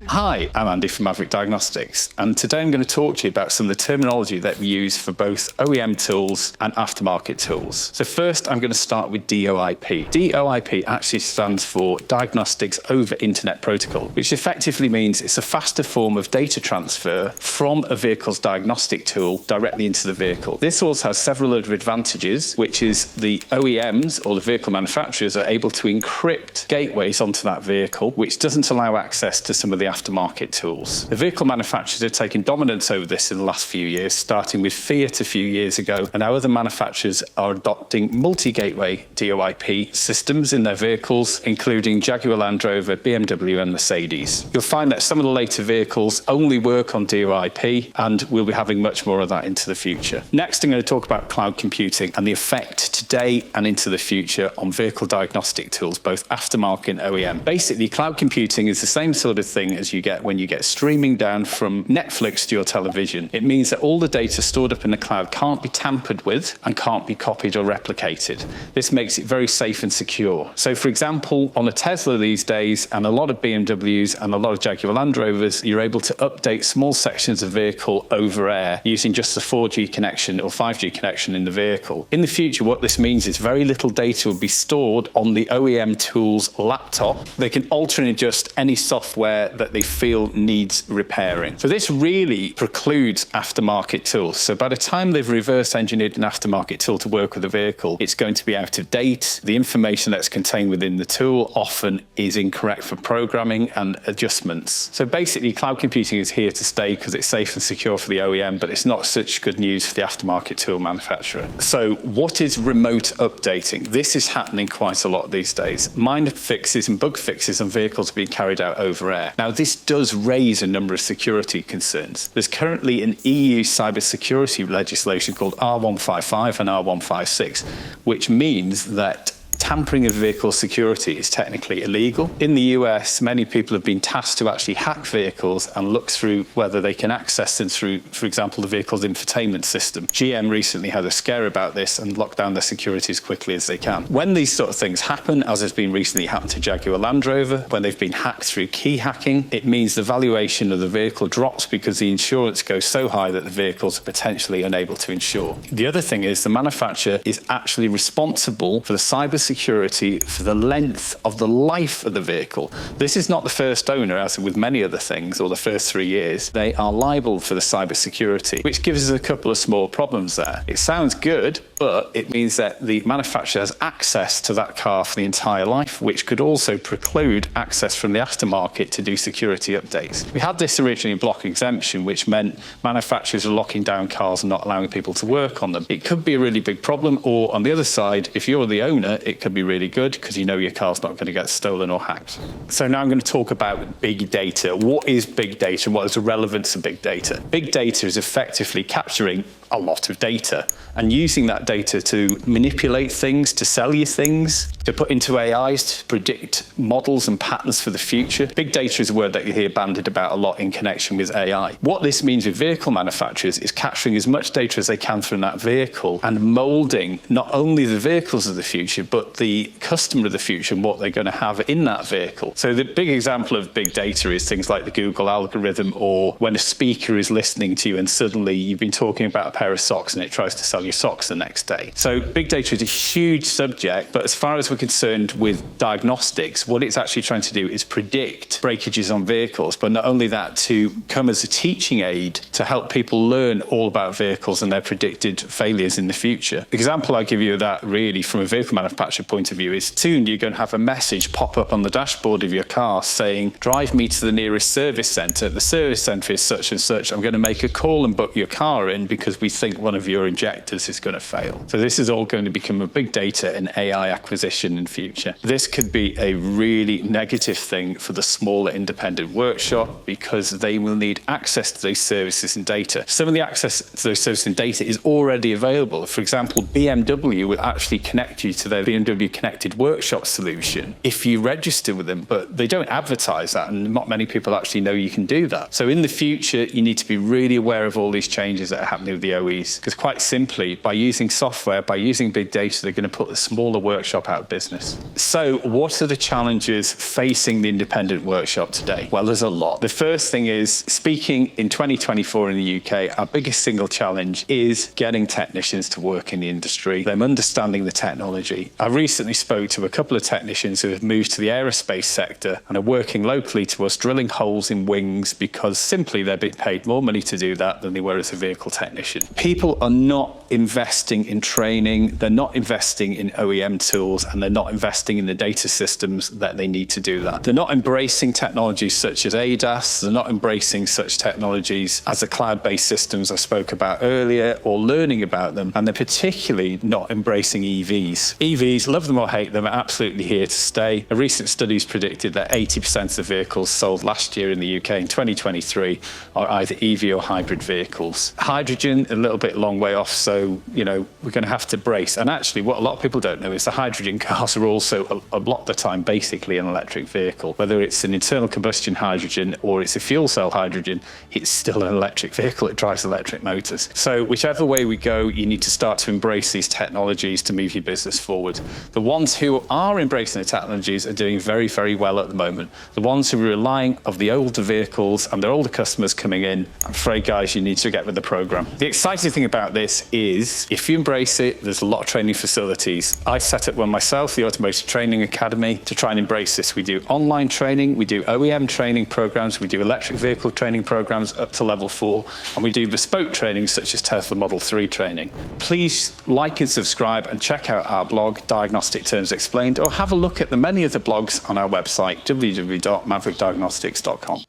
Hi, I'm Andy from Maverick Diagnostics, and today I'm going to talk to you about some of the terminology that we use for both OEM tools and aftermarket tools. So first, I'm going to start with DOIP. DOIP actually stands for Diagnostics over Internet Protocol, which effectively means it's a faster form of data transfer from a vehicle's diagnostic tool directly into the vehicle. This also has several other advantages, which is the OEMs, or the vehicle manufacturers, are able to encrypt gateways onto that vehicle, which doesn't allow access to some of the aftermarket tools. The vehicle manufacturers have taken dominance over this in the last few years, starting with Fiat a few years ago, and now other manufacturers are adopting multi-gateway DOIP systems in their vehicles, including Jaguar Land Rover, BMW and Mercedes. You'll find that some of the later vehicles only work on DOIP, and we'll be having much more of that into the future. Next, I'm going to talk about cloud computing and the effect today and into the future on vehicle diagnostic tools, both aftermarket and OEM. Basically, cloud computing is the same sort of thing as you get when you get streaming down from Netflix to your television. It means that all the data stored up in the cloud can't be tampered with and can't be copied or replicated. This makes it very safe and secure. So for example, on a Tesla these days, and a lot of BMWs and a lot of Jaguar Land Rovers, you're able to update small sections of vehicle over air using just a 4G connection or 5G connection in the vehicle. In the future, what this means is very little data will be stored on the OEM tool's laptop. They can alter and adjust any software that they feel needs repairing. So this really precludes aftermarket tools. So by the time they've reverse engineered an aftermarket tool to work with a vehicle, it's going to be out of date. The information that's contained within the tool often is incorrect for programming and adjustments. So basically, cloud computing is here to stay because it's safe and secure for the OEM, but it's not such good news for the aftermarket tool manufacturer. So what is remote updating? This is happening quite a lot these days. Minor fixes and bug fixes on vehicles are being carried out over air. Now, this does raise a number of security concerns. There's currently an EU cybersecurity legislation called R155 and R156, which means that tampering of vehicle security is technically illegal. In the US, many people have been tasked to actually hack vehicles and look through whether they can access them through, for example, the vehicle's infotainment system. GM recently had a scare about this and locked down their security as quickly as they can. When these sort of things happen, as has been recently happened to Jaguar Land Rover, when they've been hacked through key hacking, it means the valuation of the vehicle drops because the insurance goes so high that the vehicles are potentially unable to insure. The other thing is the manufacturer is actually responsible for the cybersecurity for the length of the life of the vehicle. This is not the first owner, as with many other things, or the first 3 years. They are liable for the cybersecurity, which gives us a couple of small problems there. It sounds good, but it means that the manufacturer has access to that car for the entire life, which could also preclude access from the aftermarket to do security updates. We had this originally in block exemption, which meant manufacturers are locking down cars and not allowing people to work on them. It could be a really big problem, or on the other side, if you're the owner, it could be really good because you know your car's not going to get stolen or hacked. So now I'm going to talk about big data. What is big data and what is the relevance of big data? Big data is effectively capturing a lot of data and using that data to manipulate things, to sell you things, to put into AIs to predict models and patterns for the future. Big data is a word that you hear bandied about a lot in connection with AI. What this means with vehicle manufacturers is capturing as much data as they can from that vehicle and molding not only the vehicles of the future, but the customer of the future and what they're going to have in that vehicle. So the big example of big data is things like the Google algorithm, or when a speaker is listening to you and suddenly you've been talking about a pair of socks and it tries to sell you socks the next day. So big data is a huge subject, but as far as we're concerned with diagnostics, what it's actually trying to do is predict breakages on vehicles, but not only that, to come as a teaching aid to help people learn all about vehicles and their predicted failures in the future. The example I give you of that really from a vehicle manufacturer point of view is soon you're going to have a message pop up on the dashboard of your car saying, drive me to the nearest service centre. The service centre is such and such. I'm going to make a call and book your car in because we think one of your injectors is going to fail. So this is all going to become a big data and AI acquisition in future. This could be a really negative thing for the smaller independent workshop because they will need access to those services and data. Some of the access to those services and data is already available. For example, BMW will actually connect you to their BMW Connected Workshop solution if you register with them, but they don't advertise that and not many people actually know you can do that. So in the future, you need to be really aware of all these changes that are happening with the OEs, because quite simply, by using software, by using big data, they're going to put the smaller workshop out of business. So what are the challenges facing the independent workshop today? Well, there's a lot. The first thing is, speaking in 2024 in the UK, our biggest single challenge is getting technicians to work in the industry, them understanding the technology. I recently spoke to a couple of technicians who have moved to the aerospace sector and are working locally to us, drilling holes in wings, because simply they're being paid more money to do that than they were as a vehicle technician. People are not investing in training, they're not investing in OEM tools, and they're not investing in the data systems that they need to do that. They're not embracing technologies such as ADAS, they're not embracing such technologies as the cloud-based systems I spoke about earlier, or learning about them, and they're particularly not embracing EVs. EVs, love them or hate them, are absolutely here to stay. A recent study's predicted that 80% of vehicles sold last year in the UK in 2023 are either EV or hybrid vehicles. Hydrogen, a little bit long way off, so, you know, we're going to have to brace. And actually, what a lot of people don't know is the hydrogen cars are also, a lot of the time, basically an electric vehicle. Whether it's an internal combustion hydrogen or it's a fuel cell hydrogen, it's still an electric vehicle. It drives electric motors. So whichever way we go, you need to start to embrace these technologies to move your business forward. The ones who are embracing the technologies are doing very, very well at the moment. The ones who are relying on the older vehicles and their older customers coming in, I'm afraid, guys, you need to get with the program. The exciting thing about this is, if you embrace it, there's a lot of training facilities. I set up one myself, the Automotive Training Academy, to try and embrace this. We do online training, we do OEM training programs, we do electric vehicle training programs up to level 4, and we do bespoke training such as Tesla Model 3 training. Please like and subscribe and check out our blog, Diagnostic Terms Explained, or have a look at the many other blogs on our website, www.maverickdiagnostics.com.